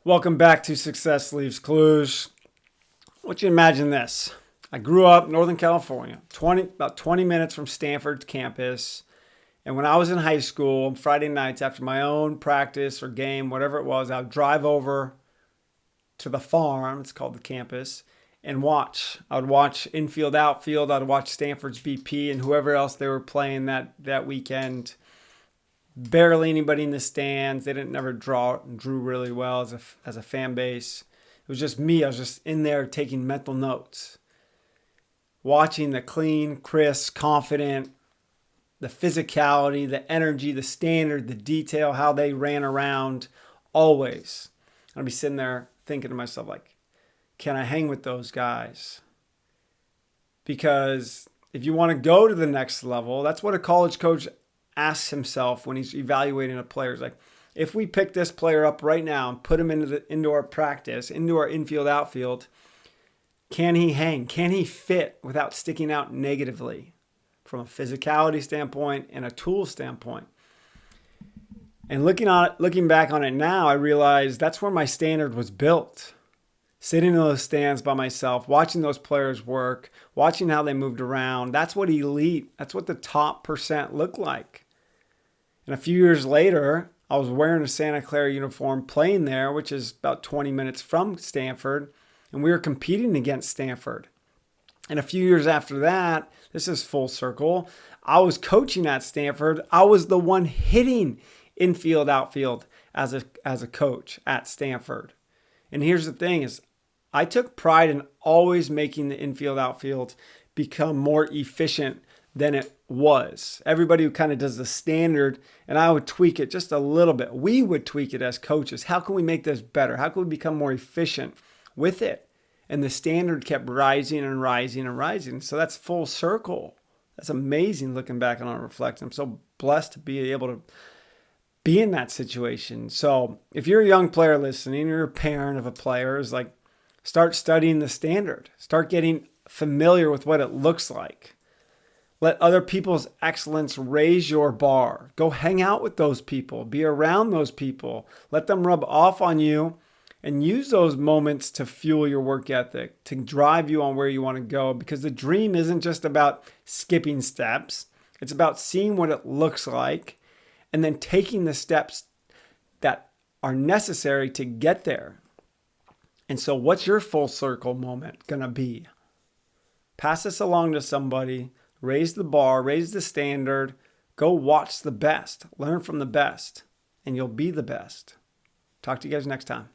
Welcome back to Success Leaves Clues. I want you to imagine this. I grew up in Northern California, about 20 minutes from Stanford campus. And when I was in high school, on Friday nights after my own practice or game, whatever it was, I would drive over to the farm, it's called the campus, and watch. I would watch infield, outfield. I'd watch Stanford's BP and whoever else they were playing that weekend. Barely anybody in the stands. They didn't never drew really well as a fan base. It was just me. I was just in there taking mental notes, watching the clean, crisp, confident, the physicality, the energy, the standard, the detail, how they ran around. Always, I'd be sitting there thinking to myself, like, can I hang with those guys? Because if you want to go to the next level, that's what a college coach asks himself when he's evaluating a player. It's like, if we pick this player up right now and put him into our practice, into our infield, outfield, can he hang? Can he fit without sticking out negatively from a physicality standpoint and a tool standpoint? And looking back on it now, I realize that's where my standard was built. Sitting in those stands by myself, watching those players work, watching how they moved around. That's what elite, that's what the top percent look like. And a few years later, I was wearing a Santa Clara uniform playing there, which is about 20 minutes from Stanford, and we were competing against Stanford. And a few years after that, this is full circle, I was coaching at Stanford. I was the one hitting infield, outfield as a coach at Stanford. And here's the thing is, I took pride in always making the infield, outfield become more efficient than it was. Everybody who kind of does the standard, and I would tweak it just a little bit. We would tweak it as coaches. How can we make this better? How can we become more efficient with it? And the standard kept rising and rising and rising. So that's full circle. That's amazing looking back on it, reflecting. I'm so blessed to be able to be in that situation. So if you're a young player listening, you're a parent of a player, is like, start studying the standard. Start getting familiar with what it looks like. Let other people's excellence raise your bar. Go hang out with those people. Be around those people. Let them rub off on you and use those moments to fuel your work ethic, to drive you on where you want to go. Because the dream isn't just about skipping steps. It's about seeing what it looks like and then taking the steps that are necessary to get there. And so what's your full circle moment going to be? Pass this along to somebody, raise the bar, raise the standard, go watch the best, learn from the best, and you'll be the best. Talk to you guys next time.